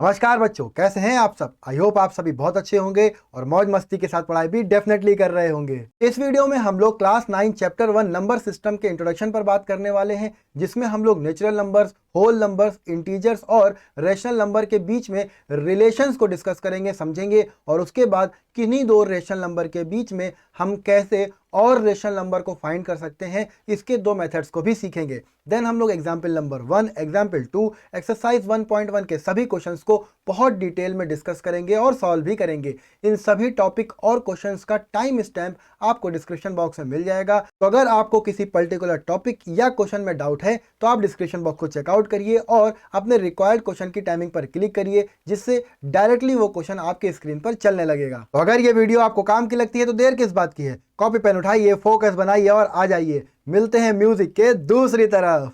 नमस्कार बच्चों, कैसे हैं आप सब। आई होप आप सभी बहुत अच्छे होंगे और मौज मस्ती के साथ पढ़ाई भी डेफिनेटली कर रहे होंगे। इस वीडियो में हम लोग क्लास 9 चैप्टर 1 नंबर सिस्टम के इंट्रोडक्शन पर बात करने वाले हैं, जिसमें हम लोग natural numbers, whole numbers, integers और रेशनल नंबर के बीच में रिलेशंस को डिस्कस करेंगे, समझेंगे और उसके बाद किन्हीं दो रेशनल नंबर के बीच में हम कैसे और रेशनल नंबर को फाइंड कर सकते हैं, इसके दो मेथड्स को भी सीखेंगे। देन हम लोग एग्जाम्पल नंबर 1, एग्जाम्पल 2, एक्सरसाइज 1.1 के सभी क्वेश्चंस को बहुत डिटेल में डिस्कस करेंगे और सॉल्व भी करेंगे। इन सभी टॉपिक और क्वेश्चंस का टाइम स्टैम्प आपको डिस्क्रिप्शन बॉक्स में मिल जाएगा। तो अगर आपको किसी पर्टिकुलर टॉपिक या क्वेश्चन में डाउट है तो आप डिस्क्रिप्शन बॉक्स को चेकआउट करिए और अपने रिक्वायर्ड क्वेश्चन की टाइमिंग पर क्लिक करिए, जिससे डायरेक्टली वो क्वेश्चन आपके स्क्रीन पर चलने लगेगा। तो अगर ये वीडियो आपको काम की लगती है तो देर किस बात की है, कॉपी पेन उठाइए, फोकस बनाइए और आ जाइए। मिलते हैं म्यूजिक के दूसरी तरफ।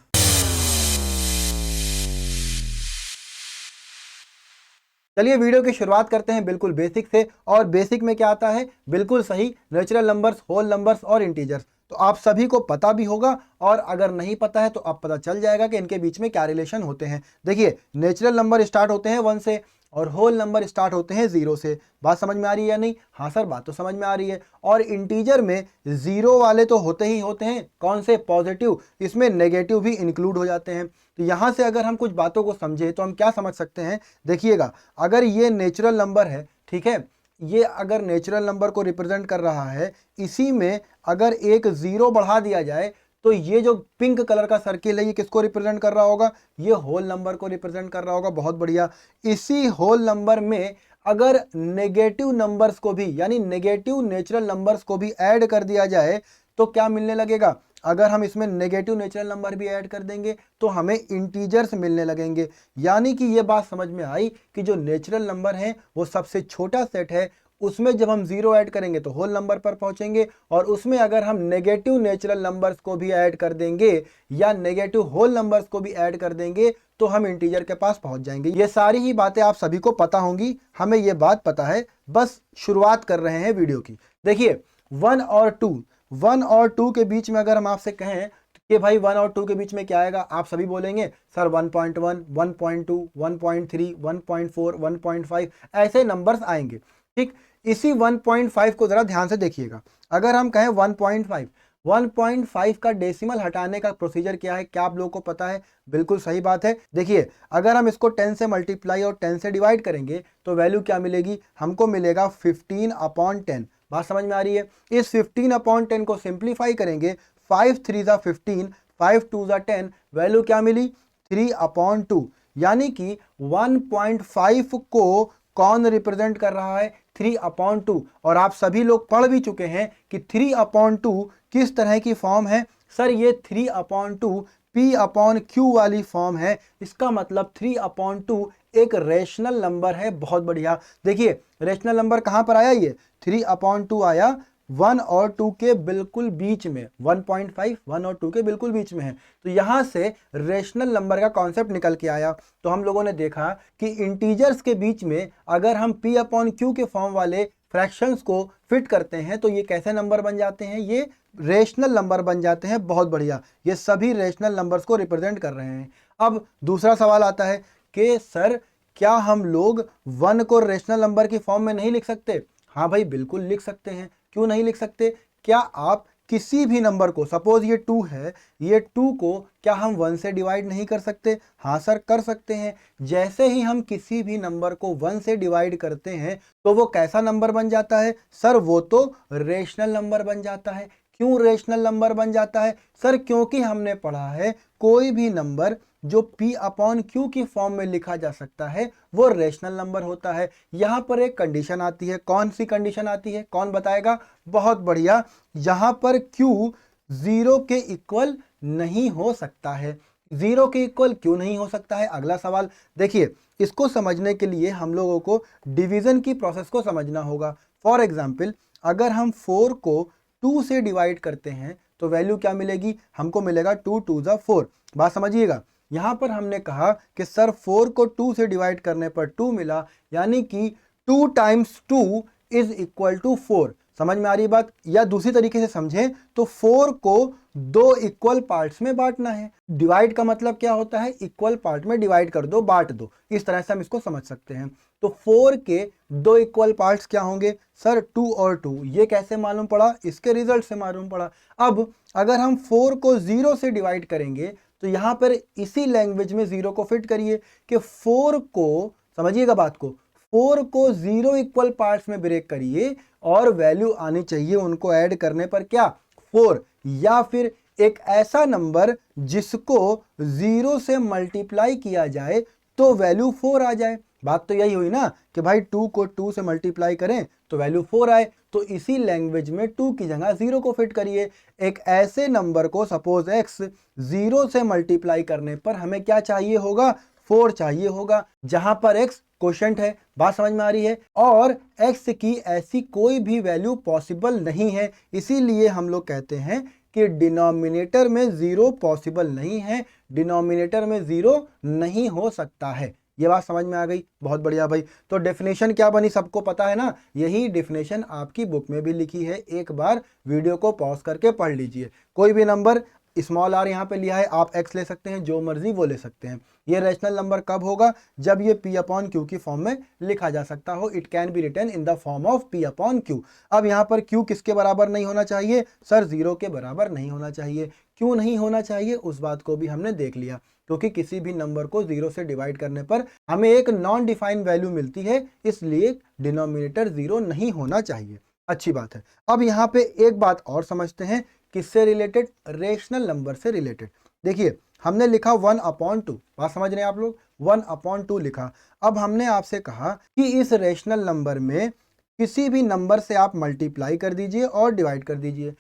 चलिए वीडियो की शुरुआत करते हैं बिल्कुल बेसिक से। और बेसिक में क्या आता है, बिल्कुल सही, नेचुरल नंबर्स, होल नंबर्स और इंटीजर्स। तो आप सभी को पता भी होगा और अगर नहीं पता है तो आप पता चल जाएगा कि इनके बीच में क्या रिलेशन होते हैं। देखिए, नेचुरल नंबर स्टार्ट होते हैं 1 से और होल नंबर स्टार्ट होते हैं 0 से। बात समझ में आ रही है या नहीं? हाँ सर, बात तो समझ में आ रही है। और इंटीजर में 0 वाले तो होते ही होते हैं, कौन से? पॉजिटिव। इसमें नेगेटिव भी इंक्लूड हो जाते हैं। तो यहाँ से अगर हम कुछ बातों को समझे तो हम क्या समझ सकते हैं, देखिएगा। अगर ये नेचुरल नंबर है, ठीक है, ये अगर नेचुरल नंबर को रिप्रेजेंट कर रहा है, इसी में अगर एक 0 बढ़ा दिया जाए तो ये जो पिंक कलर का सर्किल है ये किसको रिप्रेजेंट कर रहा होगा? ये होल नंबर को रिप्रेजेंट कर रहा होगा। बहुत बढ़िया। इसी होल नंबर में अगर नेगेटिव नंबर्स को भी, यानी नेगेटिव नेचुरल नंबर्स को भी ऐड कर दिया जाए तो क्या मिलने लगेगा? अगर हम इसमें नेगेटिव नेचुरल नंबर भी ऐड कर देंगे तो हमें इंटीजर्स मिलने लगेंगे। यानी कि ये बात समझ में आई कि जो नेचुरल नंबर है वो सबसे छोटा सेट है, उसमें जब हम 0 ऐड करेंगे तो होल नंबर पर पहुंचेंगे, और उसमें अगर हम नेगेटिव नेचुरल नंबर्स को भी ऐड कर देंगे या नेगेटिव होल नंबर्स को भी ऐड कर देंगे तो हम इंटीजर के पास पहुंच जाएंगे। ये सारी ही बातें आप सभी को पता होंगी, हमें ये बात पता है, बस शुरुआत कर रहे हैं वीडियो की। देखिए, 1 और 2 के बीच में अगर हम आपसे कहें कि भाई 1 और 2 के बीच में क्या आएगा, आप सभी बोलेंगे सर 1.1, 1.2, 1.3, 1.4, 1.5 ऐसे नंबर्स आएंगे। ठीक, इसी 1.5 को जरा ध्यान से देखिएगा। अगर हम कहें 1.5 का डेसिमल हटाने का प्रोसीजर क्या है, क्या आप लोगों को पता है? बिल्कुल सही बात है। देखिए, अगर हम इसको 10 से मल्टीप्लाई और 10 से डिवाइड करेंगे तो वैल्यू क्या मिलेगी? हमको मिलेगा 15/10। बात समझ में आ रही है? इस 15/10 को सिंप्लीफाई करेंगे, 5 3 ज़ा 15, 5 2 ज़ा 10, वैल्यू क्या मिली? 3/2। यानी कि 1.5 को कौन रिप्रेजेंट कर रहा है? 3/2। और आप सभी लोग पढ़ भी चुके हैं कि 3/2 किस तरह की फॉर्म है। सर ये 3/2 P/Q वाली फॉर्म है। इसका मतलब 3/2 एक रेशनल नंबर है। बहुत बढ़िया। देखिए, रेशनल नंबर कहां पर आया? ये 3/2 आया 1 और 2 के बिल्कुल बीच में। 1.5 1 और 2 के बिल्कुल बीच में है। तो यहां से रेशनल नंबर का कॉन्सेप्ट निकल के आया। तो हम लोगों ने देखा कि इंटीजर्स के बीच में अगर हम P/Q के फॉर्म वाले फ्रैक्शंस को फिट करते हैं तो ये कैसे नंबर बन जाते हैं? ये रेशनल नंबर बन जाते हैं। बहुत बढ़िया, ये सभी रेशनल नंबर्स को रिप्रेजेंट कर रहे हैं। अब दूसरा सवाल आता है कि सर क्या हम लोग 1 को रेशनल नंबर की फॉर्म में नहीं लिख सकते? हाँ भाई, बिल्कुल लिख सकते हैं। क्यों नहीं लिख सकते? क्या आप किसी भी नंबर को, सपोज ये 2 है, ये 2 को क्या हम 1 से डिवाइड नहीं कर सकते? हाँ सर, कर सकते हैं। जैसे ही हम किसी भी नंबर को 1 से डिवाइड करते हैं तो वो कैसा नंबर बन जाता है? सर वो तो रेशनल नंबर बन जाता है। क्यों रेशनल नंबर बन जाता है? सर क्योंकि हमने पढ़ा है कोई भी नंबर जो P/Q की फॉर्म में लिखा जा सकता है वो रेशनल नंबर होता है। यहां पर एक कंडीशन आती है। कौन सी कंडीशन आती है? कौन बताएगा? बहुत बढ़िया। यहां पर Q 0 के इक्वल नहीं हो सकता है। 0 के इक्वल क्यों नहीं हो सकता है? अगला सवाल देखिए, इसको समझने के लिए हम लोगों को डिवीजन की प्रोसेस को समझना होगा। फॉर एग्जाम्पल, अगर हम 4 को 2 से डिवाइड करते हैं तो वैल्यू क्या मिलेगी? हमको मिलेगा 2 2 ज़ा 4। बात समझिएगा। यहां पर हमने कहा कि सर 4 को 2 से डिवाइड करने पर 2 मिला, यानी कि 2 टाइम्स 2 इज इक्वल टू 4। समझ में आ रही बात? या दूसरी तरीके से समझें तो 4 को 2 इक्वल पार्ट्स में बांटना है। डिवाइड का मतलब क्या होता है? इक्वल पार्ट में डिवाइड कर दो, बांट दो। इस तरह से हम इसको समझ सकते हैं। तो 4 के 2 इक्वल पार्ट्स क्या होंगे सर? 2 और 2। ये कैसे मालूम पड़ा? इसके रिजल्ट से मालूम पड़ा। अब अगर हम 4 को 0 से डिवाइड करेंगे तो यहां पर इसी लैंग्वेज में 0 को फिट करिए कि 4 को, समझिएगा बात को, 4 को 0 इक्वल पार्ट्स में ब्रेक करिए और वैल्यू आनी चाहिए उनको ऐड करने पर क्या? 4। या फिर एक ऐसा नंबर जिसको 0 से मल्टीप्लाई किया जाए तो वैल्यू 4 आ जाए। बात तो यही हुई ना कि भाई 2 को 2 से मल्टीप्लाई करें तो वैल्यू 4 आए। तो इसी लैंग्वेज में 2 की जगह 0 को फिट करिए। एक ऐसे नंबर को सपोज x 0 से मल्टीप्लाई करने पर हमें क्या चाहिए होगा? 4 चाहिए होगा, जहां पर x क्वोशंट है। बात समझ में आ रही है? और x की ऐसी कोई भी वैल्यू पॉसिबल नहीं है, इसीलिए हम लोग कहते हैं कि डिनोमिनेटर में 0 पॉसिबल नहीं है, डिनोमिनेटर में 0 नहीं हो सकता है। ये बात समझ में आ गई? बहुत बढ़िया भाई। तो डेफिनेशन क्या बनी सबको पता है ना? यही डेफिनेशन आपकी बुक में भी लिखी है, एक बार वीडियो को पॉज करके पढ़ लीजिए। कोई भी नंबर स्मॉल r यहाँ पे लिया है, आप x ले सकते हैं, जो मर्जी वो ले सकते हैं। ये रैशनल नंबर कब होगा? जब ये p अपॉन q की फॉर्म में लिखा जा सकता हो। It can be written in the form of p upon q। अब यहाँ पर q किसके बराबर नहीं होना चाहिए सर? 0 के बराबर नहीं होना चाहिए। क्यों नहीं होना चाहिए उस बात को भी हमने देख लिया, क्योंकि किसी भी नंबर को 0 से डिवाइड करने पर हमें एक नॉन डिफाइंड वैल्यू मिलती है, इसलिए डिनोमिनेटर 0 नहीं होना चाहिए। अच्छी बात है। अब यहाँ पे एक बात और समझते हैं, किससे रिलेटेड? रेशनल नंबर से रिलेटेड। देखिए हमने लिखा 1/2, बात समझ रहे हैं आप लोग? 1/2 लिखा। अब हमने आपसे कहा कि इस रेशनल नंबर में किसी भी नंबर से आप मल्टीप्लाई कर दीजिए और डिवाइड कर दीजिए।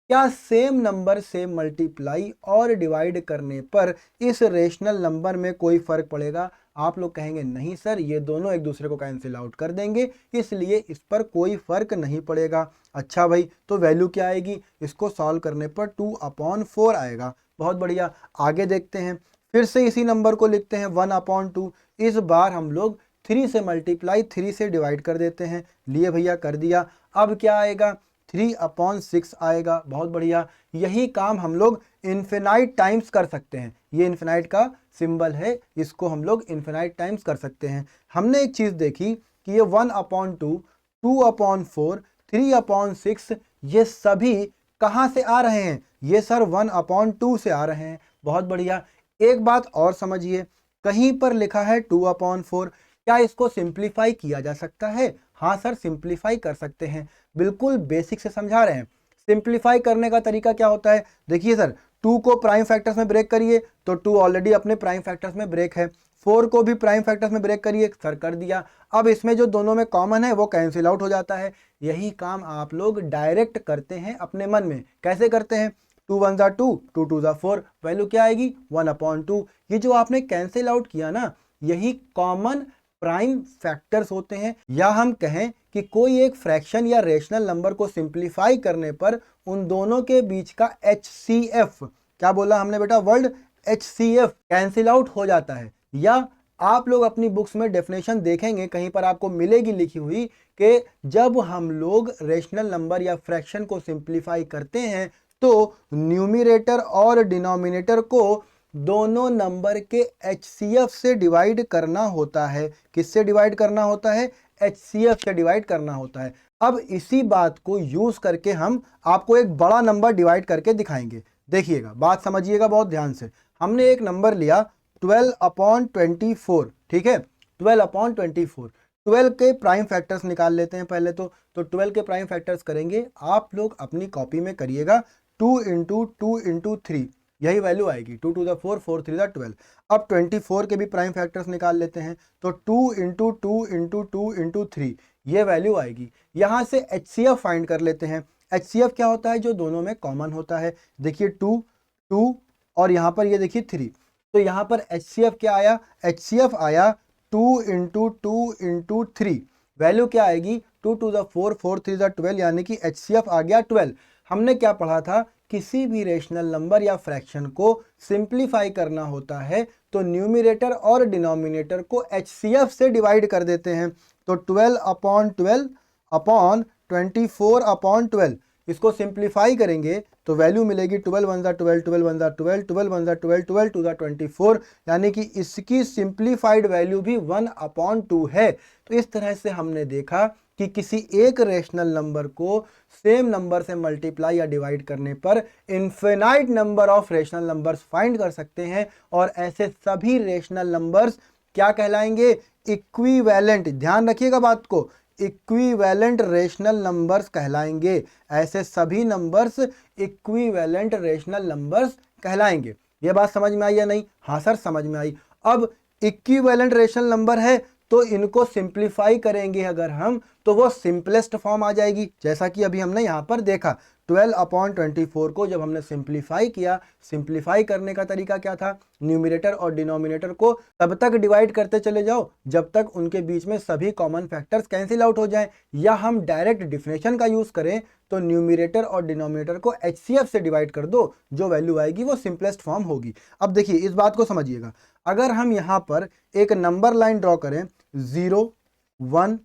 क्या सेम नंबर से मल्टीप्लाई और डिवाइड करने पर इस रेशनल नंबर में कोई फर्क पड़ेगा? आप लोग कहेंगे नहीं सर, ये दोनों एक दूसरे को कैंसिल आउट कर देंगे, इसलिए इस पर कोई फर्क नहीं पड़ेगा। अच्छा भाई, तो वैल्यू क्या आएगी? इसको सॉल्व करने पर 2/4 आएगा। बहुत बढ़िया। आगे देखते हैं, फिर से इसी नंबर को लिखते हैं 1/2। इस बार हम लोग 3 से मल्टीप्लाई 3 से डिवाइड कर देते हैं। लिए भैया, कर दिया। अब क्या आएगा? 3/6 आएगा। बहुत बढ़िया। यही काम हम लोग इन्फिनाइट टाइम्स कर सकते हैं। ये इन्फिनाइट का सिंबल है, इसको हम लोग इन्फिनाइट टाइम्स कर सकते हैं। हमने एक चीज देखी कि ये 1/2, 2/4, 3/6 ये सभी कहां से आ रहे हैं? ये सर 1/2 से आ रहे हैं। बहुत बढ़िया। एक बात और समझिए, कहीं पर लिखा है 2/4, क्या इसको सिंप्लीफाई किया जा सकता है? हाँ सर, सिंप्लीफाई कर सकते हैं। बिल्कुल बेसिक से समझा रहे हैं। सिंप्लीफाई करने का तरीका क्या होता है? देखिए सर, 2 को प्राइम फैक्टर्स में ब्रेक करिए तो 2 ऑलरेडी अपने प्राइम फैक्टर्स में ब्रेक है। 4 को भी प्राइम फैक्टर्स में ब्रेक करिए, सर कर दिया। अब इसमें जो दोनों में कॉमन है वो कैंसिल आउट हो जाता है। यही काम आप लोग डायरेक्ट करते हैं अपने मन में। कैसे करते हैं? 2 1 2, 2 2 4, वैल्यू क्या आएगी? 1/2। ये जो आपने कैंसिल आउट किया ना, यही कॉमन प्राइम फैक्टर्स होते हैं। या हम कहें कि कोई एक फ्रैक्शन या रेशनल नंबर को सिंप्लीफाई करने पर उन दोनों के बीच का HCF, क्या बोला हमने बेटा वर्ड? HCF कैंसिल आउट हो जाता है। या आप लोग अपनी बुक्स में डेफिनेशन देखेंगे, कहीं पर आपको मिलेगी लिखी हुई कि जब हम लोग रेशनल नंबर या फ्रैक्शन को सिंप्लीफाई करते हैं तो न्यूमरेटर और डिनोमिनेटर को दोनों नंबर के HCF से डिवाइड करना होता है। किससे डिवाइड करना होता है? HCF से डिवाइड करना होता है। अब इसी बात को यूज करके हम आपको एक बड़ा नंबर डिवाइड करके दिखाएंगे। देखिएगा, बात समझिएगा बहुत ध्यान से। हमने एक नंबर लिया 12/24, ठीक है? 12/24। 12 के प्राइम फैक्टर्स निकाल लेते हैं पहले तो 12 के प्राइम फैक्टर्स करेंगे, आप लोग अपनी कॉपी में करिएगा 2 × 2 × 3, यही वैल्यू आएगी। 2 2 4, 4 3 12। अब 24 के भी प्राइम फैक्टर्स निकाल लेते हैं तो 2 × 2 × 2 × 3, ये वैल्यू आएगी। यहाँ से HCF फाइंड कर लेते हैं। HCF क्या होता है? जो दोनों में कॉमन होता है। देखिए 2 2 और यहाँ पर ये देखिए 3, तो यहाँ पर HCF क्या आया? HCF आया 2 × 2 × 3, वैल्यू क्या आएगी? 2 2 4, 4 3 12, यानी कि HCF आ गया 12। हमने क्या पढ़ा था? किसी भी रेशनल नंबर या फ्रैक्शन को सिंप्लीफाई करना होता है तो न्यूमरेटर और डिनोमिनेटर को HCF से डिवाइड कर देते हैं। तो 12/12 अपॉन 24 अपॉन 12, इसको सिंप्लीफाई करेंगे तो वैल्यू मिलेगी 12 वन ज़ा 12, 12 वन ज़ा 12, 12 वन ज़ा 12, 12 टू ज़ा 24, यानी कि इसकी सिंप्लीफाइड वैल्यू भी 1/2 है। तो इस तरह से हमने देखा कि किसी एक रेशनल नंबर को सेम नंबर से मल्टीप्लाई या डिवाइड करने पर infinite number of rational numbers find कर सकते हैं, और ऐसे सभी रेशनल नंबर्स क्या कहलाएंगे? इक्विवेलेंट। ध्यान रखिएगा बात को, इक्विवेलेंट रेशनल नंबर्स कहलाएंगे। ऐसे सभी नंबर्स इक्विवेलेंट रेशनल नंबर्स कहलाएंगे। ये बात समझ में आई या नहीं? हाँ सर समझ में आई। अब इक्विवेलेंट रेशनल नंबर है तो इनको सिंप्लीफाई करेंगे अगर हम, तो वो सिंपलेस्ट फॉर्म आ जाएगी, जैसा कि अभी हमने यहाँ पर देखा। 12/24 को जब हमने सिंप्लीफाई किया, सिंप्लीफाई करने का तरीका क्या था? न्यूमरेटर और डिनोमिनेटर को तब तक डिवाइड करते चले जाओ जब तक उनके बीच में सभी कॉमन फैक्टर्स कैंसिल आउट हो जाएं, या हम डायरेक्ट डिफिनेशन का यूज करें तो न्यूमरेटर और डिनोमिनेटर को HCF से डिवाइड कर दो, जो वैल्यू आएगी वो सिंपलेस्ट फॉर्म होगी। अब देखिए इस बात को समझिएगा, अगर हम यहाँ पर एक नंबर लाइन ड्रॉ करें 0 1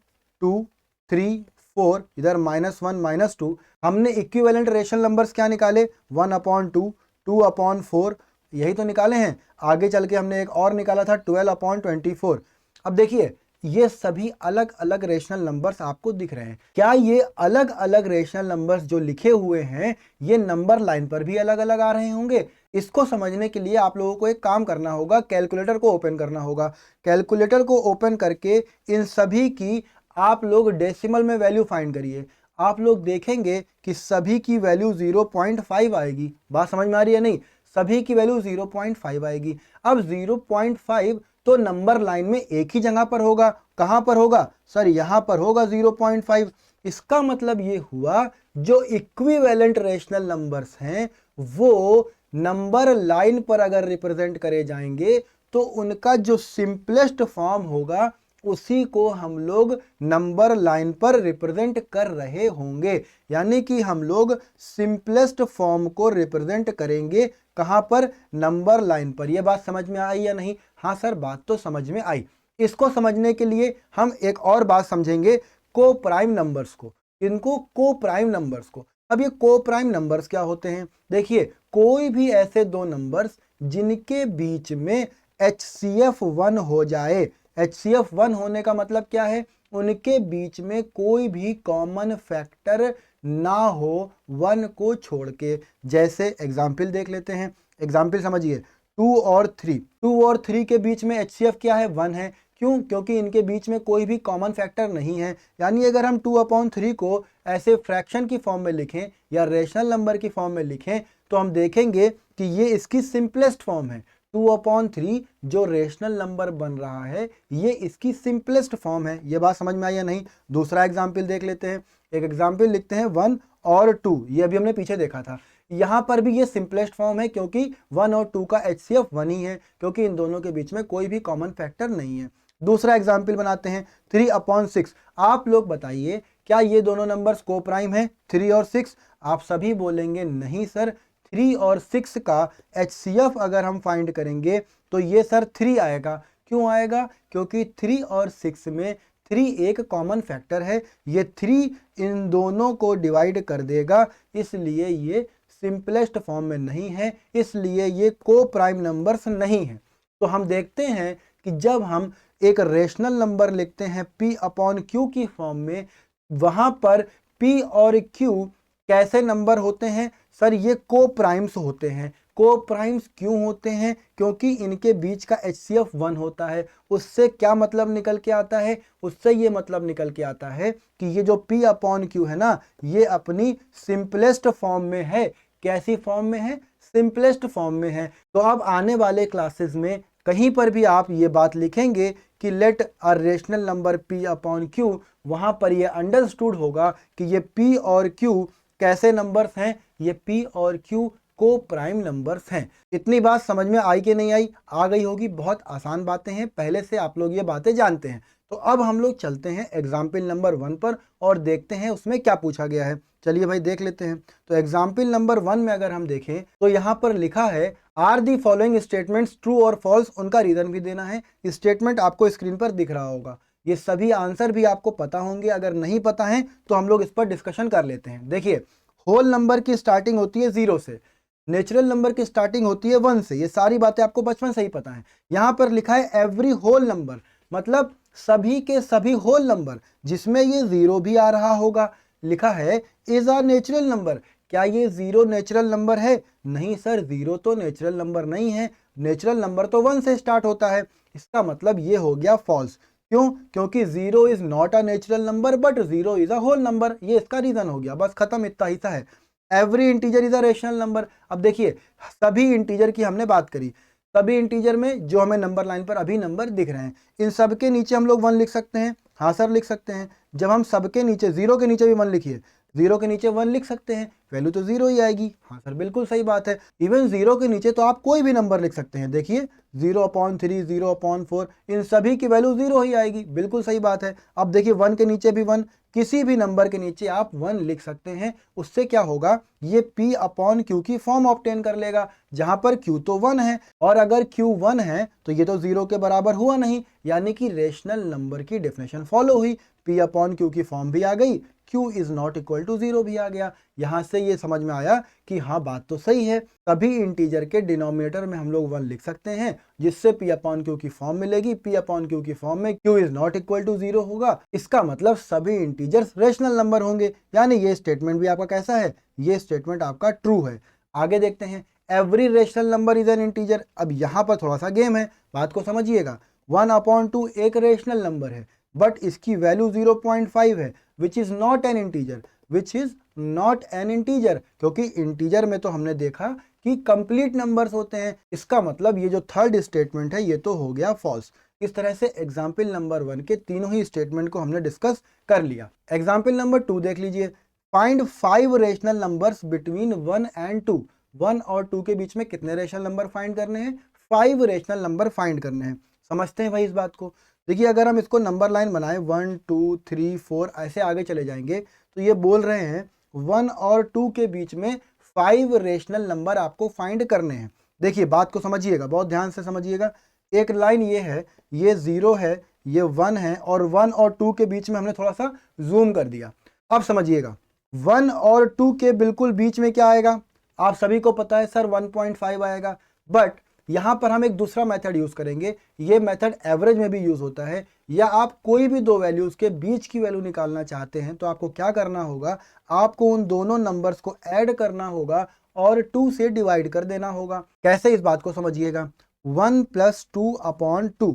2 3 4, इधर -1 -2, हमने इक्विवेलेंट रेशनल नंबर्स क्या निकाले? 1/2, 2/4, यही तो निकाले हैं। आगे चल के हमने एक और निकाला था 12/24। अब देखिए ये सभी अलग अलग रेशनल नंबर्स आपको दिख रहे हैं। क्या ये अलग अलग रेशनल नंबर्स जो लिखे हुए हैं ये नंबर लाइन पर भी अलग अलग आ रहे होंगे? इसको समझने के लिए आप लोगों को एक काम करना होगा, कैलकुलेटर को ओपन करना होगा। कैलकुलेटर को ओपन करके इन सभी की आप लोग डेसिमल में वैल्यू फाइंड करिए। आप लोग देखेंगे कि सभी की वैल्यू 0.5 आएगी। बात समझ में आ रही है नहीं? सभी की वैल्यू 0.5 आएगी। अब 0.5 तो नंबर लाइन में एक ही जगह पर होगा। कहां पर होगा? सर यहां पर होगा 0.5। इसका मतलब ये हुआ जो इक्विवेलेंट रेशनल नंबर्स हैं वो नंबर लाइन पर अगर रिप्रेजेंट करे जाएंगे तो उनका जो सिंपलेस्ट फॉर्म होगा उसी को हम लोग नंबर लाइन पर रिप्रेजेंट कर रहे होंगे। यानी कि हम लोग सिंपलेस्ट फॉर्म को रिप्रेजेंट करेंगे कहां पर? नंबर लाइन पर। यह बात समझ में आई या नहीं? हाँ सर बात तो समझ में आई। इसको समझने के लिए हम एक और बात समझेंगे, को प्राइम नंबर्स को। इनको को प्राइम नंबर्स को। अब ये को प्राइम नंबर्स क्या होते हैं? देखिए कोई भी ऐसे दो नंबर्स जिनके बीच में HCF 1 हो जाए। HCF 1 होने का मतलब क्या है? उनके बीच में कोई भी कॉमन फैक्टर ना हो 1 को छोड़ के। जैसे एग्जाम्पल देख लेते हैं। एग्जाम्पल समझिए, 2 और 3। 2 और 3 के बीच में HCF क्या है? 1 है। क्यों? क्योंकि इनके बीच में कोई भी कॉमन फैक्टर नहीं है। यानी अगर हम 2/3 को ऐसे फ्रैक्शन की फॉर्म में लिखें या रेशनल नंबर की फॉर्म में लिखें तो हम देखेंगे कि ये इसकी सिंपलेस्ट फॉर्म है। 2/3 जो रेशनल नंबर बन रहा है ये इसकी सिंपलेस्ट फॉर्म है। ये बात समझ में आई या नहीं? दूसरा एग्जाम्पल देख लेते हैं। एक एग्जाम्पल लिखते हैं 1 और 2। ये अभी हमने पीछे देखा था। यहां पर भी ये सिंपलेस्ट फॉर्म है क्योंकि 1 और 2 का HCF 1 ही है, क्योंकि इन दोनों के बीच में कोई भी कॉमन फैक्टर नहीं है। दूसरा एग्जाम्पल बनाते हैं 3/6। आप लोग बताइए क्या ये दोनों नंबर्स को प्राइम है? 3 और 6। आप सभी बोलेंगे नहीं सर, 3 और 6 का HCF अगर हम फाइंड करेंगे तो ये सर 3 आएगा। क्यों आएगा? क्योंकि 3 और 6 में 3 एक कॉमन फैक्टर है। ये 3 इन दोनों को डिवाइड कर देगा, इसलिए ये सिंपलेस्ट फॉर्म में नहीं है, इसलिए ये को प्राइम नंबर्स नहीं है। तो हम देखते हैं कि जब हम एक रेशनल नंबर लिखते हैं P/Q की फॉर्म में, वहां पर P और Q कैसे नंबर होते हैं? सर ये को प्राइम्स होते हैं। को प्राइम्स क्यों होते हैं? क्योंकि इनके बीच का HCF 1 होता है। उससे क्या मतलब निकल के आता है? उससे ये मतलब निकल के आता है कि ये जो P/Q है ना, ये अपनी सिंपलेस्ट फॉर्म में है। कैसी फॉर्म में है? सिंपलेस्ट फॉर्म में है। तो अब आने वाले क्लासेस में कहीं पर भी आप ये बात लिखेंगे कि लेट अ रेशनल नंबर P/Q, वहां पर ये अंडरस्टूड होगा कि ये P और Q कैसे नंबर्स हैं? ये P और Q को प्राइम नंबर्स हैं। इतनी बात समझ में आई कि नहीं आई? आ गई होगी। बहुत आसान बातें हैं, पहले से आप लोग ये बातें जानते हैं। तो अब हम लोग चलते हैं एग्जाम्पल नंबर 1 पर और देखते हैं उसमें क्या पूछा गया है। चलिए भाई देख लेते हैं। तो एग्जाम्पल नंबर 1 में अगर हम देखें तो यहाँ पर लिखा है are the following statements true और फॉल्स। उनका रीजन भी देना है। स्टेटमेंट आपको स्क्रीन पर दिख रहा होगा। ये सभी आंसर भी आपको पता होंगे, अगर नहीं पता है तो हम लोग इस पर डिस्कशन कर लेते हैं। देखिए, होल नंबर की स्टार्टिंग होती है 0 से, नेचुरल नंबर की स्टार्टिंग होती है 1 से, ये सारी बातें आपको बचपन से ही पता है। यहाँ पर लिखा है एवरी होल नंबर, मतलब सभी के सभी होल नंबर जिसमें ये 0 भी आ रहा होगा। लिखा है इज अ नेचुरल नंबर, क्या ये 0 नेचुरल नंबर है? नहीं सर, 0 तो नेचुरल नंबर नहीं है, नेचुरल नंबर तो 1 से स्टार्ट होता है। इसका मतलब ये हो गया फॉल्स। क्यों? क्योंकि 0 is not a natural number but 0 is a whole number, ये इसका रीजन हो गया, बस खत्म, इतना ही सा है। Every integer is a rational number. अब देखिए, सभी इंटीजर की हमने बात करी, सभी इंटीजर में जो हमें नंबर लाइन पर अभी नंबर दिख रहे हैं, इन सब के नीचे हम लोग 1 लिख सकते हैं। हाँ सर, लिख सकते हैं। जब हम सबके नीचे 0 के नीचे भी 1 लिखिए, 0 के नीचे 1 लिख सकते हैं, वैल्यू तो 0 ही आएगी। हाँ सर, बिल्कुल सही बात है। इवन 0 के नीचे तो आप कोई भी नंबर लिख सकते हैं। देखिए 0/3, 0/4, इन सभी की वैल्यू 0 ही आएगी, बिल्कुल सही बात है। अब देखिए 1 के नीचे भी 1, किसी भी नंबर के नीचे आप 1 लिख सकते हैं। उससे क्या होगा, ये P/Q की फॉर्म ऑब्टेन कर लेगा, जहां पर Q तो 1 है, और अगर Q 1 है तो ये तो 0 के बराबर हुआ नहीं, यानी कि रेशनल नंबर की डेफिनेशन फॉलो हुई। P/Q की फॉर्म भी आ गई, Q is not equal to 0 भी आ गया। यहां से ये समझ में आया कि हाँ, बात तो सही है, तभी इंटीजर के डिनोमिनेटर में हम लोग 1 लिख सकते हैं, जिससे P/Q की फॉर्म मिलेगी। P/Q की फॉर्म में Q is not equal to 0 होगा, इसका मतलब सभी इंटीजर्स रेशनल नंबर होंगे। यानी ये स्टेटमेंट भी आपका कैसा है, ये स्टेटमेंट आपका ट्रू है। आगे देखते हैं, every rational number is an integer. अब यहां पर थोड़ा सा गेम है, बात को समझिएगा। 1/2 एक रेशनल नंबर है, बट इसकी वैल्यू 0.5 है, which is not an integer, which is not an integer, क्योंकि इंटीजर में तो हमने देखा कि कंप्लीट नंबर्स होते हैं। इसका मतलब ये जो थर्ड स्टेटमेंट है ये तो हो गया फॉल्स। इस तरह से एग्जाम्पल नंबर 1 के तीनों ही स्टेटमेंट को हमने डिस्कस कर लिया। एग्जाम्पल नंबर 2 देख लीजिए, find 5 rational numbers between 1 and 2। 1 और 2 के बीच में कितने रेशनल नंबर फाइंड करने हैं? 5 रेशनल नंबर फाइंड करने हैं। समझते हैं भाई इस बात को। देखिए, अगर हम इसको नंबर लाइन बनाएं 1 2 3 4 ऐसे आगे चले जाएंगे, तो ये बोल रहे हैं 1 और 2 के बीच में 5 रेशनल नंबर आपको फाइंड करने हैं। देखिए, बात को समझिएगा, बहुत ध्यान से समझिएगा। एक लाइन ये है, ये 0 है, ये 1 है, और 1 और 2 के बीच में हमने थोड़ा सा जूम कर दिया। अब समझिएगा, 1 और 2 के बिल्कुल बीच में क्या आएगा? आप सभी को पता है सर 1.5 आएगा, बट यहां पर हम एक दूसरा मेथड यूज करेंगे। ये मेथड एवरेज में भी यूज होता है, या आप कोई भी दो वैल्यूज के बीच की वैल्यू निकालना चाहते हैं तो आपको क्या करना होगा, आपको उन दोनों नंबर्स को ऐड करना होगा और 2 से डिवाइड कर देना होगा। कैसे, इस बात को समझिएगा। 1 + 2/2,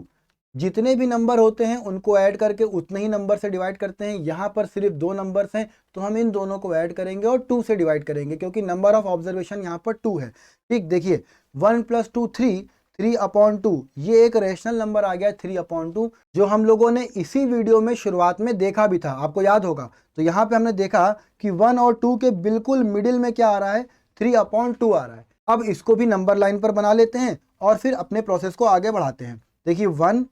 जितने भी नंबर होते हैं उनको ऐड करके उतने ही नंबर से डिवाइड करते हैं। यहाँ पर सिर्फ 2 नंबर्स हैं, तो हम इन दोनों को ऐड करेंगे और 2 से डिवाइड करेंगे, क्योंकि नंबर ऑफ ऑब्जर्वेशन यहाँ पर 2 है। ठीक, देखिए 1 + 2 3, 3/2, ये एक रेशनल नंबर आ गया 3/2, जो हम लोगों ने इसी वीडियो में शुरुआत में देखा भी था, आपको याद होगा। तो यहाँ पे हमने देखा कि 1 और 2 के बिल्कुल मिडिल में क्या आ रहा है, 3/2 आ रहा है। अब इसको भी नंबर लाइन पर बना लेते हैं और फिर अपने प्रोसेस को आगे बढ़ाते हैं। देखिए 1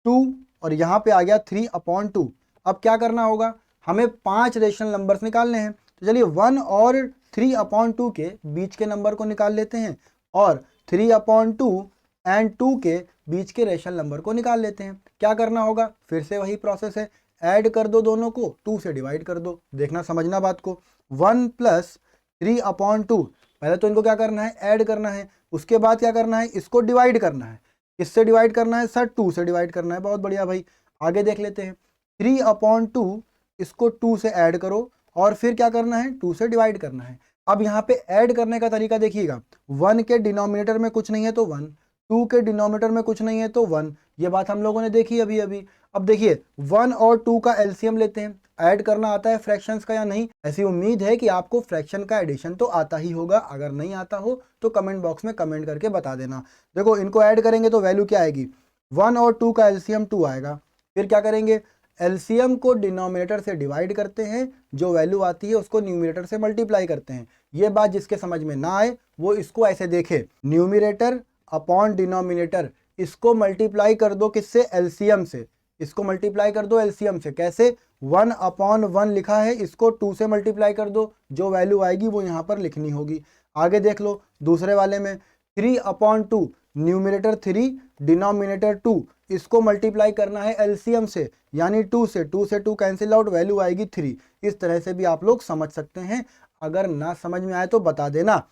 2 और यहाँ पे आ गया 3/2। अब क्या करना होगा, हमें 5 रेशनल नंबर्स निकालने हैं। तो चलिए 1 और 3/2 के बीच के नंबर को निकाल लेते हैं, और 3/2 एंड 2 के बीच के रेशनल नंबर को निकाल लेते हैं। क्या करना होगा, फिर से वही प्रोसेस है, ऐड कर दो दोनों को, 2 से डिवाइड कर दो। देखना, समझना बात को। 1 + 3/2, पहले तो इनको क्या करना है, ऐड करना है। उसके बाद क्या करना है, इसको डिवाइड करना है। किससे डिवाइड करना है सर? 2 से डिवाइड करना है। बहुत बढ़िया भाई, आगे देख लेते हैं। 3/2, इसको 2 से ऐड करो और फिर क्या करना है, 2 से डिवाइड करना है। अब यहाँ पे ऐड करने का तरीका देखिएगा, 1 के डिनोमिनेटर में कुछ नहीं है तो 1, 2 के डिनोमिनेटर में कुछ नहीं है तो 1। ये बात हम लोगों ने देखी अभी अभी। अब देखिए 1 और 2 का एलसीएम लेते हैं। ऐड करना आता है फ्रैक्शंस का या नहीं? ऐसी उम्मीद है कि आपको फ्रैक्शन का एडिशन तो आता ही होगा। अगर नहीं आता हो तो कमेंट बॉक्स में कमेंट करके बता देना। देखो, इनको ऐड करेंगे तो वैल्यू क्या आएगी, 1 और 2 का एलसीएम 2 आएगा। फिर क्या करेंगे, एलसीएम को डिनोमिनेटर से डिवाइड करते हैं, जो वैल्यू आती है उसको न्यूमरेटर से मल्टीप्लाई करते हैं। ये बात जिसके समझ में ना आए वो इसको ऐसे देखे, न्यूमरेटर अपॉन डिनोमिनेटर, इसको मल्टीप्लाई कर दो किससे, एलसीएम से। इसको मल्टीप्लाई कर दो एलसीएम से। कैसे, 1/1 लिखा है, इसको 2 से मल्टीप्लाई कर दो, जो वैल्यू आएगी वो यहाँ पर लिखनी होगी। आगे देख लो दूसरे वाले में 3/2, न्यूमिनेटर 3 डिनोमिनेटर 2, इसको मल्टीप्लाई करना है एलसीएम से, यानी 2 से 2 कैंसिल आउट, वैल्यू आएगी 3। इस तरह से भी आप लोग समझ सकते हैं। अगर ना समझ में आए तो बता देना।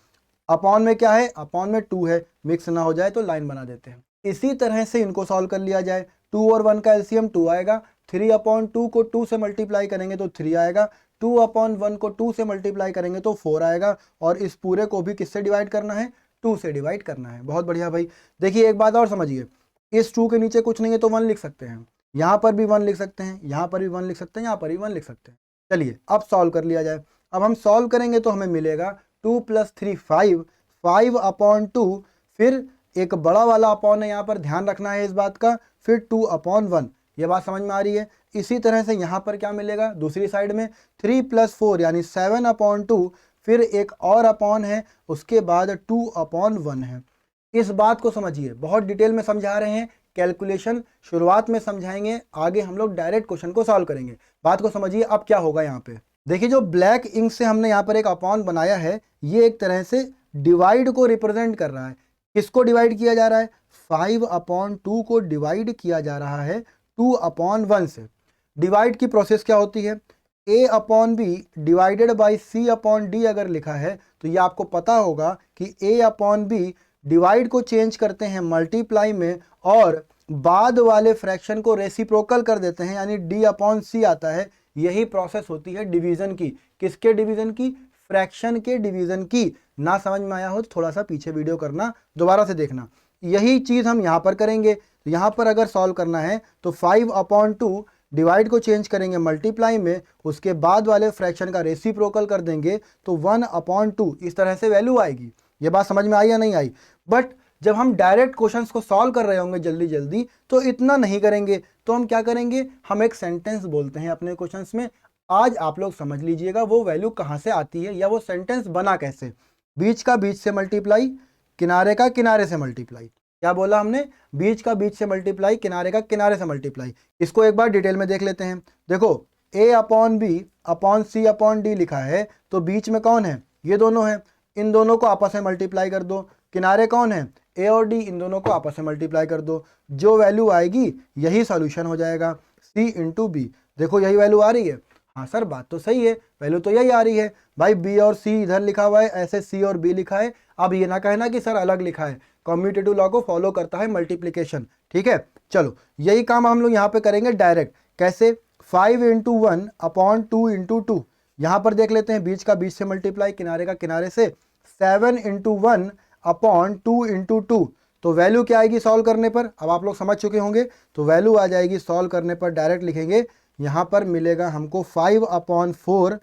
अपॉन में क्या है, अपॉन में 2 है, मिक्स ना हो जाए तो लाइन बना देते हैं। इसी तरह से इनको सॉल्व कर लिया जाए। 2 और 1 का एलसीएम 2 आएगा, 3/2 को 2 से मल्टीप्लाई करेंगे तो 3 आएगा, 2/1 को 2 से मल्टीप्लाई करेंगे तो 4 आएगा, और इस पूरे को भी किससे डिवाइड करना है, 2 से डिवाइड करना है। बहुत बढ़िया भाई। देखिए एक बात और समझिए, इस 2 के नीचे कुछ नहीं है तो 1 लिख सकते हैं, यहाँ पर भी 1 लिख सकते हैं, यहाँ पर भी 1 लिख सकते हैं, यहाँ पर भी 1 लिख सकते हैं। चलिए अब सॉल्व कर लिया जाए। अब हम सॉल्व करेंगे तो हमें मिलेगा 2 + 3 5, 5/2, फिर एक बड़ा वाला अपॉन है, यहाँ पर ध्यान रखना है इस बात का, फिर 2/1। ये बात समझ में आ रही है। इसी तरह से यहाँ पर क्या मिलेगा, दूसरी साइड में 3 + 4 यानी 7/2, फिर एक और अपॉन है, उसके बाद 2/1 है। इस बात को समझिए, बहुत डिटेल में समझा रहे हैं, कैलकुलेशन शुरुआत में समझाएंगे, आगे हम लोग डायरेक्ट क्वेश्चन को सॉल्व करेंगे। बात को समझिए। अब क्या होगा यहाँ पे, देखिए जो ब्लैक इंक से हमने यहाँ पर एक अपॉन बनाया है, ये एक तरह से डिवाइड को रिप्रेजेंट कर रहा है। किसको डिवाइड किया जा रहा है, 5/2 को डिवाइड किया जा रहा है 2/1 से। डिवाइड की प्रोसेस क्या होती है, A/B डिवाइडेड बाई C/D अगर लिखा है तो ये आपको पता होगा कि A/B डिवाइड को चेंज करते हैं मल्टीप्लाई में, और बाद वाले फ्रैक्शन को रेसिप्रोकल कर देते हैं, यानी D/C आता है। यही प्रोसेस होती है डिवीजन की। किसके डिवीजन की, फ्रैक्शन के डिवीजन की। ना समझ में आया हो तो थोड़ा सा पीछे वीडियो करना, दोबारा से देखना। यही चीज़ हम यहाँ पर करेंगे। यहाँ पर अगर सॉल्व करना है तो 5/2 डिवाइड को चेंज करेंगे मल्टीप्लाई में, उसके बाद वाले फ्रैक्शन का रेसिप्रोकल कर देंगे तो 1/2, इस तरह से वैल्यू आएगी। ये बात समझ में आई या नहीं आई। बट जब हम डायरेक्ट क्वेश्चंस को सॉल्व कर रहे होंगे जल्दी जल्दी तो इतना नहीं करेंगे, तो हम क्या करेंगे, हम एक सेंटेंस बोलते हैं अपने क्वेश्चंस में। आज आप लोग समझ लीजिएगा वो वैल्यू कहाँ से आती है, या वो सेंटेंस बना कैसे। बीच का बीच से मल्टीप्लाई, किनारे का किनारे से मल्टीप्लाई। क्या बोला हमने, बीच का बीच से मल्टीप्लाई, किनारे का किनारे से मल्टीप्लाई। इसको एक बार डिटेल में देख लेते हैं। देखो A/B/C/D लिखा है, तो बीच में कौन है, ये दोनों हैं, इन दोनों को आपस में मल्टीप्लाई कर दो। किनारे कौन है, A और D, इन दोनों को आपस में मल्टीप्लाई कर दो। जो वैल्यू आएगी यही सॉल्यूशन हो जाएगा, C × B। देखो यही वैल्यू आ रही है। हाँ सर बात तो सही है, वैल्यू तो यही आ रही है भाई। B और C इधर लिखा हुआ है, ऐसे C और B लिखा है। अब ये ना कहना कि सर अलग लिखा है, कम्यूटेटिव लॉ को फॉलो करता है मल्टीप्लिकेशन, ठीक है। चलो यही काम हम लोग यहाँ पे करेंगे डायरेक्ट। कैसे, 5 × 1/2 × 2। यहाँ पर देख लेते हैं, बीच का बीच से मल्टीप्लाई, किनारे का किनारे से, 7 × 1/2 × 2। तो वैल्यू क्या आएगी सॉल्व करने पर, अब आप लोग समझ चुके होंगे। तो वैल्यू आ जाएगी सॉल्व करने पर, डायरेक्ट लिखेंगे, यहाँ पर मिलेगा हमको 5/4,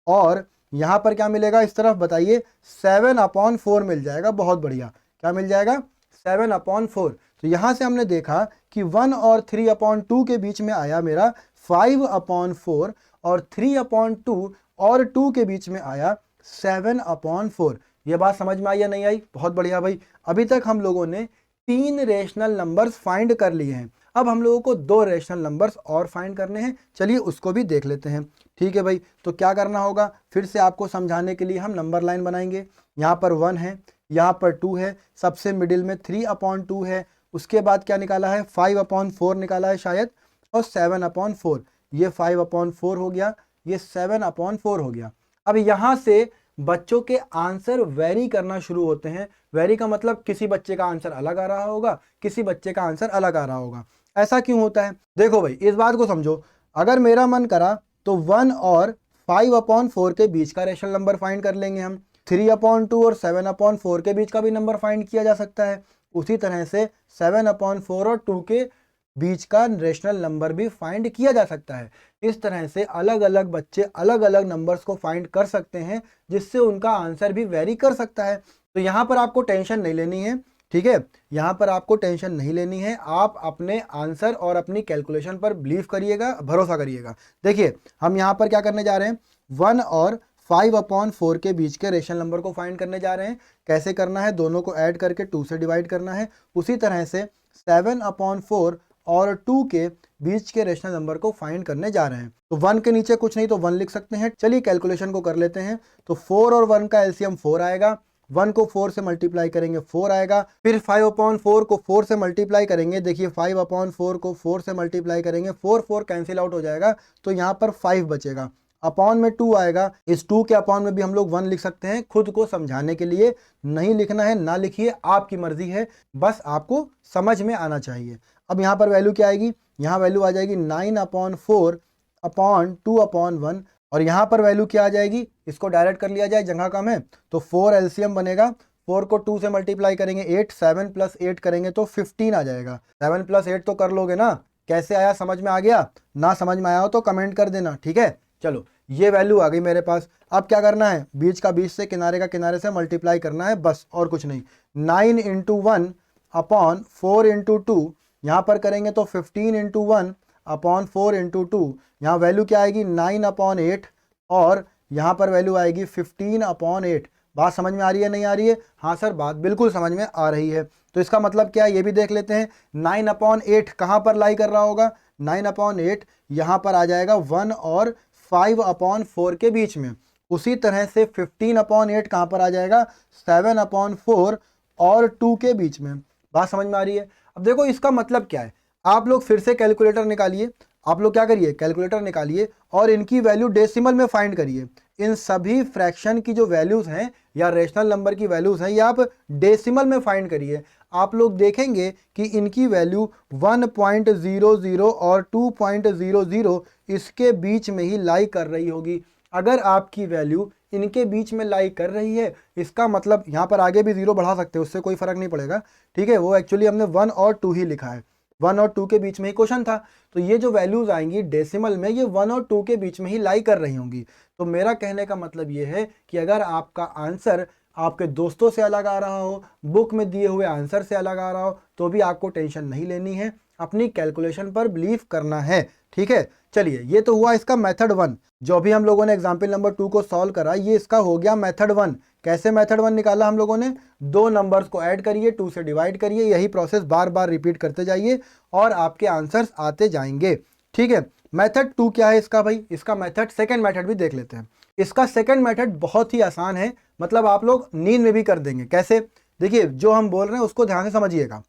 और यहाँ पर क्या मिलेगा इस तरफ बताइए, 7/4 मिल जाएगा। बहुत बढ़िया, क्या मिल जाएगा, 7/4। तो यहाँ से हमने देखा कि 1 और 3/2 के बीच में आया मेरा 5/4, और 3/2 और 2 के बीच में आया 7/4। ये बात समझ में आई या नहीं आई, बहुत बढ़िया भाई। अभी तक हम लोगों ने 3 रेशनल नंबर्स फाइंड कर लिए हैं। अब हम लोगों को 2 रेशनल नंबर्स और फाइंड करने हैं, चलिए उसको भी देख लेते हैं। ठीक है भाई, तो क्या करना होगा, फिर से आपको समझाने के लिए हम नंबर लाइन बनाएंगे। यहाँ पर 1 है, यहाँ पर 2 है, सबसे मिडिल में 3/2 है, उसके बाद क्या निकाला है, 5/4 निकाला है शायद, और 7/4। ये 5/4 हो गया, ये 7/4 हो गया। अब यहाँ से बच्चों के आंसर वेरी करना शुरू होते हैं। वेरी का मतलब किसी बच्चे का आंसर अलग आ रहा होगा, किसी बच्चे का आंसर अलग आ रहा होगा। ऐसा क्यों होता है, देखो भाई इस बात को समझो। अगर मेरा मन करा तो 1 और 5/4 के बीच का रेशनल नंबर फाइंड कर लेंगे हम। 3/2 और 7/4 के बीच का भी नंबर फाइंड किया जा सकता है। उसी तरह से 7/4 और 2 के बीच का रेशनल नंबर भी फाइंड किया जा सकता है। इस तरह से अलग अलग बच्चे अलग अलग नंबर्स को फाइंड कर सकते हैं, जिससे उनका आंसर भी वेरी कर सकता है। तो यहाँ पर आपको टेंशन नहीं लेनी है, ठीक है, यहाँ पर आपको टेंशन नहीं लेनी है। आप अपने आंसर और अपनी कैलकुलेशन पर बिलीव करिएगा, भरोसा करिएगा। देखिए हम यहाँ पर क्या करने जा रहे हैं, 1 और 5/4 के बीच के रेशनल नंबर को फाइंड करने जा रहे हैं। कैसे करना है, दोनों को ऐड करके 2 से डिवाइड करना है। उसी तरह से 7/4 और 2 के बीच के रेशनल नंबर को फाइंड करने जा रहे हैं। तो 1 के नीचे कुछ नहीं तो 1 लिख सकते हैं। चलिए कैलकुलेशन को कर लेते हैं। तो 4 और 1 का एलसीएम 4 आएगा, 1 को 4 से मल्टीप्लाई करेंगे 4 आएगा, फिर 5/4 को 4 से मल्टीप्लाई करेंगे, देखिए 5/4 को 4 से मल्टीप्लाई करेंगे, 4 कैंसिल आउट हो जाएगा तो यहाँ पर 5 बचेगा, अपॉन में 2 आएगा, इस 2 के अपॉन में भी हम लोग 1 लिख सकते हैं, खुद को समझाने के लिए। नहीं लिखना है ना लिखिए, आपकी मर्जी है, बस आपको समझ में आना चाहिए। अब यहाँ पर वैल्यू क्या आएगी, यहाँ वैल्यू आ जाएगी 9/4 अपॉन 2/1, और यहाँ पर वैल्यू क्या आ जाएगी, इसको डायरेक्ट कर लिया जाए, जगह कम है तो 4 एलसीएम बनेगा, 4 को 2 से मल्टीप्लाई करेंगे 8, 7 + 8 करेंगे तो 15 आ जाएगा। 7 + 8 तो कर लोगे ना, कैसे आया, समझ में आ गया? ना समझ में आया हो तो कमेंट कर देना, ठीक है। चलो ये वैल्यू आ गई मेरे पास, अब क्या करना है, बीच का बीच से, किनारे का किनारे से मल्टीप्लाई करना है, बस और कुछ नहीं। 9 × 1 अपॉन 4 × 2, यहाँ पर करेंगे तो 15 × 1 अपॉन 4 × 2, यहाँ वैल्यू क्या आएगी 9/8, और यहाँ पर वैल्यू आएगी 15/8। बात समझ में आ रही है, नहीं आ रही है? हाँ सर, बात बिल्कुल समझ में आ रही है। तो इसका मतलब क्या है ये भी देख लेते हैं। 9/8 कहाँ पर लाई कर रहा होगा, 9/8 यहाँ पर आ जाएगा 1 और 5/4 के बीच में। उसी तरह से 15/8 कहाँ पर आ जाएगा, 7/4 और 2 के बीच में। बात समझ में आ रही है? अब देखो इसका मतलब क्या है, आप लोग फिर से कैलकुलेटर निकालिए, आप लोग क्या करिए, कैलकुलेटर निकालिए और इनकी वैल्यू डेसिमल में फाइंड करिए। इन सभी फ्रैक्शन की जो वैल्यूज हैं या रेशनल नंबर की वैल्यूज हैं, ये आप डेसिमल में फाइंड करिए। आप लोग देखेंगे कि इनकी वैल्यू 1.00 और 2.00 इसके बीच में ही लाई कर रही होगी। अगर आपकी वैल्यू इनके बीच में लाई कर रही है, इसका मतलब यहाँ पर आगे भी 0 बढ़ा सकते हैं, उससे कोई फर्क नहीं पड़ेगा, ठीक है। वो एक्चुअली हमने 1 और 2 ही लिखा है, 1 और 2 के बीच में ही क्वेश्चन था। तो ये जो वैल्यूज आएंगी डेसिमल में, ये 1 और 2 के बीच में ही लाई कर रही होंगी। तो मेरा कहने का मतलब ये है कि अगर आपका आंसर आपके दोस्तों से अलग आ रहा हो, बुक में दिए हुए आंसर से अलग आ रहा हो, तो भी आपको टेंशन नहीं लेनी है, अपनी कैलकुलेशन पर बिलीव करना है, ठीक है। चलिए ये तो हुआ इसका मेथड 1। जो भी हम लोगों ने एग्जाम्पल नंबर 2 को सॉल्व करा, ये इसका हो गया मेथड 1। कैसे मेथड 1 निकाला हम लोगों ने, 2 नंबर्स को ऐड करिए, 2 से डिवाइड करिए, यही प्रोसेस बार बार रिपीट करते जाइए और आपके आंसर्स आते जाएंगे, ठीक है। मेथड 2 क्या है इसका भाई, इसका मेथड, सेकंड मेथड भी देख लेते हैं। इसका सेकंड मेथड बहुत ही आसान है, मतलब आप लोग नींद में भी कर देंगे। कैसे, देखिए जो हम बोल रहे हैं उसको ध्यान से समझिएगा।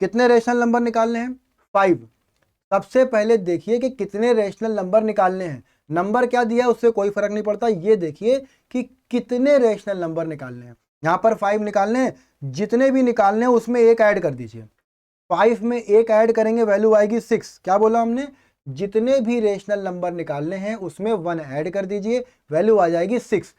कितने रेशनल नंबर निकालने हैं, 5। सबसे पहले देखिए कि कितने रेशनल नंबर निकालने हैं। नंबर क्या दिया है उससे कोई फर्क नहीं पड़ता, ये देखिए कि कितने रेशनल नंबर निकालने हैं। यहाँ पर 5 निकालने हैं, जितने भी निकालने हैं उसमें एक ऐड कर दीजिए। 5 में एक ऐड करेंगे वैल्यू आएगी 6। क्या बोला हमने, जितने भी रेशनल नंबर निकालने हैं उसमें 1 ऐड कर दीजिए, वैल्यू आ जाएगी 6।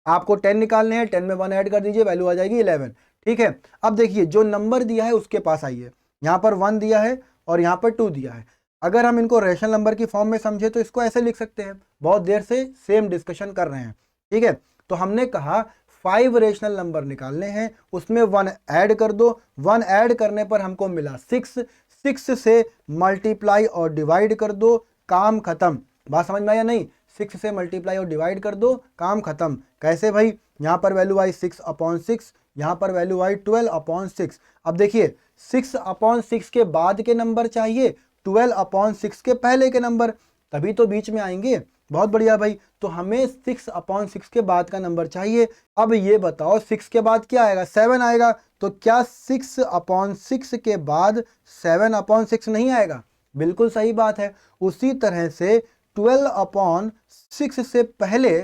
आपको 10 निकालने हैं, 10 में 1 ऐड कर दीजिए, वैल्यू आ जाएगी 11, ठीक है। अब देखिए जो नंबर दिया है उसके पास आइए, यहाँ पर 1 दिया है और यहाँ पर 2 दिया है। अगर हम इनको रेशनल नंबर की फॉर्म में समझे तो इसको ऐसे लिख सकते हैं, बहुत देर से सेम डिस्कशन कर रहे हैं, ठीक है। तो हमने कहा 5 रेशनल नंबर निकालने हैं, उसमें 1 ऐड कर दो, 1 ऐड करने पर हमको मिला 6, 6 से मल्टीप्लाई और डिवाइड कर दो, काम खत्म। बात समझ में आया नहीं, 6 से मल्टीप्लाई और डिवाइड कर दो, काम खत्म। कैसे भाई, यहाँ पर वैल्यू आई 6/6, यहाँ पर वैल्यू आई 12/6। अब देखिए 6/6 के बाद के नंबर चाहिए, 12/6 के पहले के नंबर, तभी तो बीच में आएंगे। बहुत बढ़िया भाई, तो हमें 6/6 के बाद का नंबर चाहिए। अब ये बताओ 6 के बाद क्या आएगा, 7 आएगा। तो क्या 6/6 के बाद 7/6 नहीं आएगा? बिल्कुल सही बात है। उसी तरह से 12/6 से पहले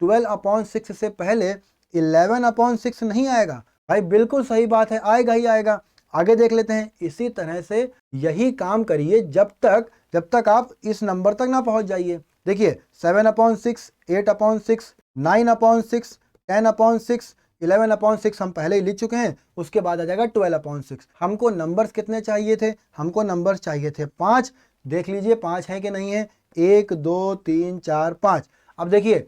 12/6 से पहले 11/6 नहीं आएगा? भाई बिल्कुल सही बात है, आएगा ही आएगा। आगे देख लेते हैं। इसी तरह से यही काम करिए जब तक आप इस नंबर तक ना पहुंच जाइए। देखिए 7/6, 8/6, 9/6, 10/6, 11/6 हम पहले ही लिख चुके हैं। उसके बाद आ जाएगा 12/6। हमको नंबर्स कितने चाहिए थे? हमको नंबर्स चाहिए थे 5। देख लीजिए 5 है कि नहीं है, 1 2 3 4 5। अब देखिए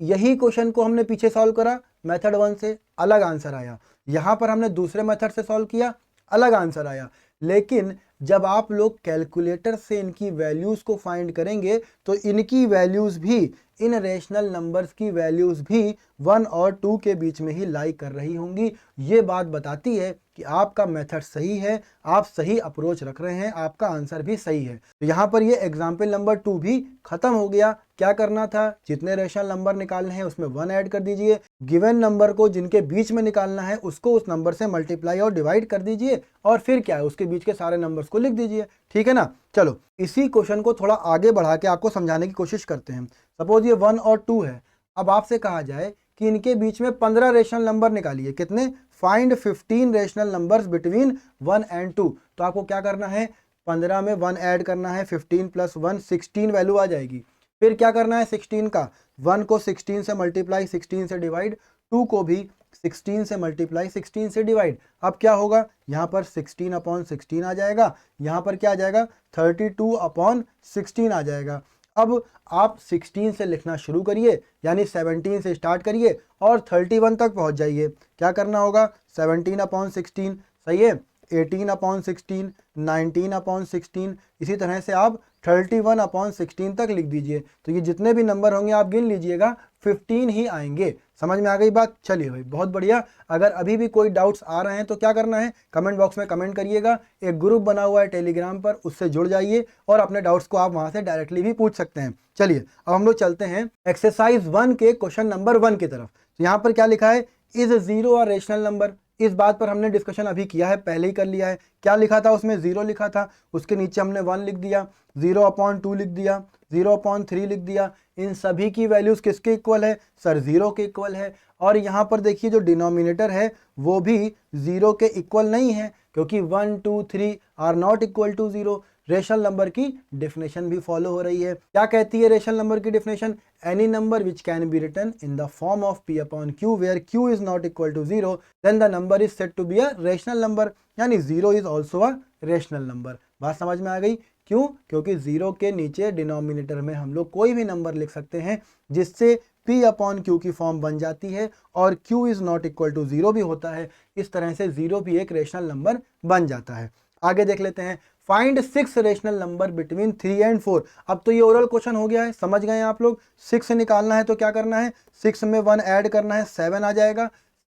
यही क्वेश्चन को हमने पीछे सॉल्व करा मेथड 1 से, अलग आंसर आया। यहाँ पर हमने दूसरे मेथड से सॉल्व किया, अलग आंसर आया। लेकिन जब आप लोग कैलकुलेटर से इनकी वैल्यूज को फाइंड करेंगे तो इनकी वैल्यूज भी, इन रेशनल नंबर्स की वैल्यूज भी 1 और 2 के बीच में ही लाई कर रही होंगी। ये बात बताती है कि आपका मेथड सही है, आप सही अप्रोच रख रहे हैं, आपका आंसर भी सही है। तो यहाँ पर ये एग्जाम्पल नंबर 2 भी खत्म हो गया। क्या करना था, जितने रेशनल नंबर निकालने हैं उसमें 1 ऐड कर दीजिए, गिवन नंबर को जिनके बीच में निकालना है उसको उस नंबर से मल्टीप्लाई और डिवाइड कर दीजिए, और फिर क्या है उसके बीच के सारे नंबर्स को लिख दीजिए। ठीक है ना। चलो इसी क्वेश्चन को थोड़ा आगे बढ़ा के आपको समझाने की कोशिश करते हैं। सपोज ये 1 और 2 है। अब आपसे कहा जाए कि इनके बीच में 15 रेशनल नंबर निकालिए। कितने? Find 15 rational numbers between 1 and 2। तो आपको क्या करना है, 15 में 1 ऐड करना है, 15 प्लस 1 16 वैल्यू आ जाएगी। फिर क्या करना है 16 का, 1 को 16 से मल्टीप्लाई 16 से डिवाइड, 2 को भी 16 से मल्टीप्लाई 16 से डिवाइड। अब क्या होगा, यहाँ पर 16 अपॉन 16 आ जाएगा, यहाँ पर क्या आ जाएगा 32 अपॉन 16 आ जाएगा। अब आप 16 से लिखना शुरू करिए, यानी 17 से स्टार्ट करिए और 31 तक पहुँच जाइए। क्या करना होगा, 17 अपॉन 16 सही है, 18 अपॉन 16, 19 अपॉन 16, इसी तरह से आप 31 अपॉन 16 तक लिख दीजिए। तो ये जितने भी नंबर होंगे आप गिन लीजिएगा, 15 ही आएंगे। समझ में आ गई बात? चलिए भाई बहुत बढ़िया। अगर अभी भी कोई डाउट्स आ रहे हैं तो क्या करना है, कमेंट बॉक्स में कमेंट करिएगा। एक ग्रुप बना हुआ है टेलीग्राम पर, उससे जुड़ जाइए और अपने डाउट्स को आप वहां से डायरेक्टली भी पूछ सकते हैं। चलिए अब हम लोग चलते हैं एक्सरसाइज 1 के क्वेश्चन नंबर 1 की तरफ। तो यहाँ पर क्या लिखा है, इज 0 अ रेशनल नंबर। इस बात पर हमने डिस्कशन अभी किया है, पहले ही कर लिया है। क्या लिखा था उसमें, 0 लिखा था, उसके नीचे हमने 1 लिख दिया, 0 अपॉन 2 लिख दिया, 0 अपॉन 3 लिख दिया। इन सभी की वैल्यूज किसके इक्वल है सर, 0 के इक्वल है। और यहाँ पर देखिए जो डिनोमिनेटर है वो भी 0 के इक्वल नहीं है, क्योंकि 1 2 3 are not equal to 0। Rational number की डेफिनेशन भी फॉलो हो रही है। क्या कहती है रेशनल नंबर की definition, any number which can be written in the form of p upon q where q is not equal to 0 then the number is said to be a rational number, यानी 0 is also a rational number. बात समझ में आ गई? क्यों? क्योंकि 0 के नीचे denominator में हम लोग कोई भी नंबर लिख सकते हैं जिससे p अपॉन q की फॉर्म बन जाती है और q is not equal to 0 भी होता है। इस तरह से 0 भी एक रेशनल नंबर बन जाता है। आगे देख लेते हैं, find 6 rational number between 3 and 4। अब तो ये ओरल क्वेश्चन हो गया है, समझ गए आप लोग। 6 निकालना है तो क्या करना है, 6 में 1 ऐड करना है, 7 आ जाएगा।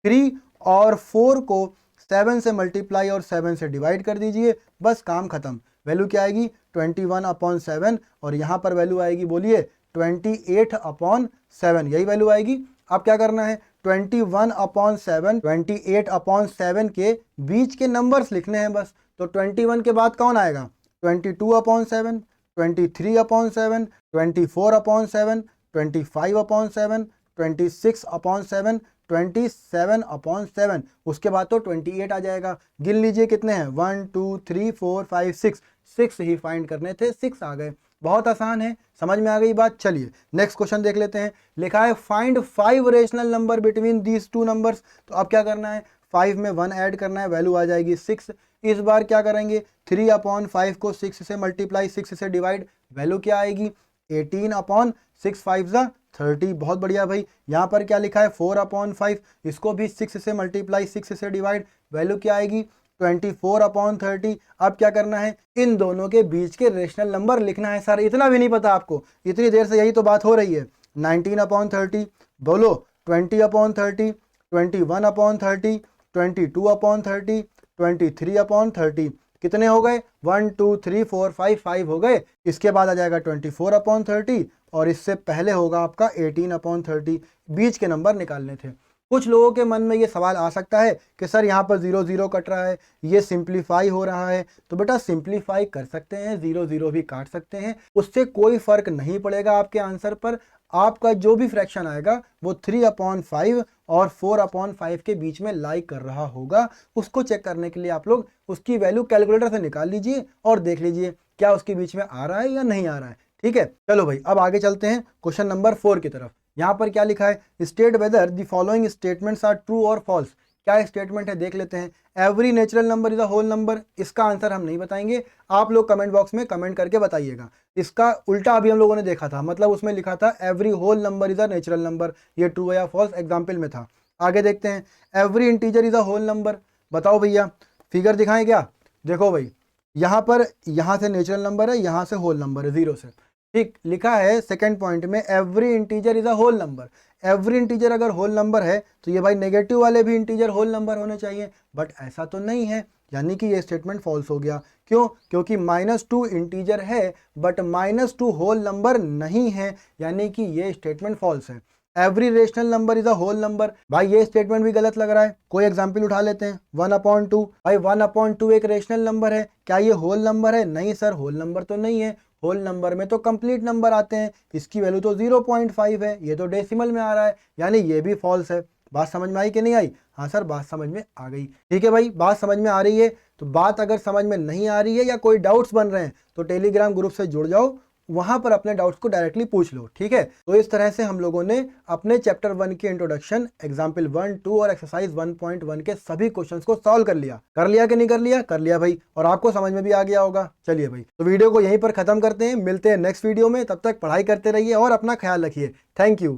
3 और 4 को 7 से मल्टीप्लाई और 7 से डिवाइड कर दीजिए, बस काम खत्म। वैल्यू क्या आएगी 21 अपॉन 7, और यहाँ पर वैल्यू आएगी बोलिए 28 अपॉन 7, यही वैल्यू आएगी। अब क्या करना है, 21 अपॉन 7, 28 अपॉन 7 के बीच के नंबर्स लिखने हैं बस। तो 21 के बाद कौन आएगा, 22 upon 7, 23 upon 7, 24 upon 7, 25 upon 7, 26 upon 7, 27 upon 7, उसके बाद तो 28 आ जाएगा। गिन लीजिए कितने हैं, 1 2 3 4 5 6, 6 ही फाइंड करने थे, 6 आ गए। बहुत आसान है, समझ में आ गई बात। चलिए नेक्स्ट क्वेश्चन देख लेते हैं। लिखा है find 5 rational number between these 2 numbers. तो अब क्या करना है, 5 में 1 ऐड करना है, वैल्यू आ जाएगी 6। इस बार क्या करेंगे, 3 अपॉन 5 को 6 से मल्टीप्लाई 6 से डिवाइड, वैल्यू क्या आएगी 18 अपॉन 6 5 30। बहुत बढ़िया भाई। यहाँ पर क्या लिखा है 4 अपॉन 5, इसको भी 6 से मल्टीप्लाई 6 से डिवाइड, वैल्यू क्या आएगी 24 अपॉन 30। अब क्या करना है, इन दोनों के बीच के रेशनल नंबर लिखना है। सर इतना भी नहीं पता आपको, इतनी देर से यही तो बात हो रही है। 19 अपॉन 30, बोलो 20 अपॉन 30, 21 अपॉन 30, 22 अपॉन 30, 23 अपॉन 30, कितने हो गए 1 2 3 4 5, 5 हो गए। इसके बाद आ जाएगा 24 अपॉन 30, और इससे पहले होगा आपका 18 अपॉन 30। बीच के नंबर निकालने थे। कुछ लोगों के मन में ये सवाल आ सकता है कि सर यहाँ पर 0 0 कट रहा है, ये सिंप्लीफाई हो रहा है। तो बेटा सिंप्लीफाई कर सकते हैं, 0 0 भी काट सकते हैं, उससे कोई फर्क नहीं पड़ेगा आपके आंसर पर। आपका जो भी फ्रैक्शन आएगा वो 3 अपॉन 5 और 4 अपॉन 5 के बीच में लाई कर रहा होगा। उसको चेक करने के लिए आप लोग उसकी वैल्यू कैलकुलेटर से निकाल लीजिए और देख लीजिए क्या उसके बीच में आ रहा है या नहीं आ रहा है। ठीक है, चलो भाई अब आगे चलते हैं क्वेश्चन नंबर 4 की तरफ। यहाँ पर क्या लिखा है, state whether the following statements are true और फॉल्स। क्या स्टेटमेंट है देख लेते हैं। Every natural number is a whole number, इसका आंसर हम नहीं बताएंगे, आप लोग कमेंट बॉक्स में कमेंट करके बताइएगा। इसका उल्टा अभी हम लोगों ने देखा था, मतलब उसमें लिखा था every whole number is a natural number, ये ट्रू या फॉल्स एग्जाम्पल में था। आगे देखते हैं, every integer is a whole number. बताओ भैया, फिगर दिखाएं क्या। देखो भाई यहाँ पर, यहाँ से नेचुरल नंबर है, यहाँ से होल नंबर है 0 से। ठीक लिखा है सेकंड पॉइंट में, every integer is a whole number. Every integer अगर होल नंबर है तो ये भाई नेगेटिव वाले भी इंटीजर होल नंबर होने चाहिए, बट ऐसा तो नहीं है, यानी कि ये स्टेटमेंट फॉल्स हो गया। क्यों? क्योंकि -2 इंटीजर है बट -2 होल नंबर नहीं है, यानी कि ये स्टेटमेंट फॉल्स है। Every rational number is a whole number, भाई ये स्टेटमेंट भी गलत लग रहा है। कोई एग्जांपल उठा लेते हैं, 1/2। भाई 1/2 एक रेशनल नंबर है, क्या ये होल नंबर है? नहीं सर, होल नंबर तो नहीं है। होल नंबर में तो कंप्लीट नंबर आते हैं, इसकी वैल्यू तो 0.5 है, ये तो डेसिमल में आ रहा है, यानी ये भी फॉल्स है। बात समझ में आई कि नहीं आई? हाँ सर, बात समझ में आ गई। ठीक है भाई, बात समझ में आ रही है। तो बात अगर समझ में नहीं आ रही है या कोई डाउट्स बन रहे हैं तो टेलीग्राम ग्रुप से जुड़ जाओ, वहां पर अपने डाउट्स को डायरेक्टली पूछ लो। ठीक है, तो इस तरह से हम लोगों ने अपने चैप्टर 1 के इंट्रोडक्शन, एग्जाम्पल 1, 2 और एक्सरसाइज 1.1 के सभी क्वेश्चंस को सॉल्व कर लिया। कर लिया कि नहीं कर लिया? कर लिया भाई, और आपको समझ में भी आ गया होगा। चलिए भाई, तो वीडियो को यहीं पर खत्म करते हैं, मिलते हैं नेक्स्ट वीडियो में। तब तक पढ़ाई करते रहिए और अपना ख्याल रखिए। Thank you.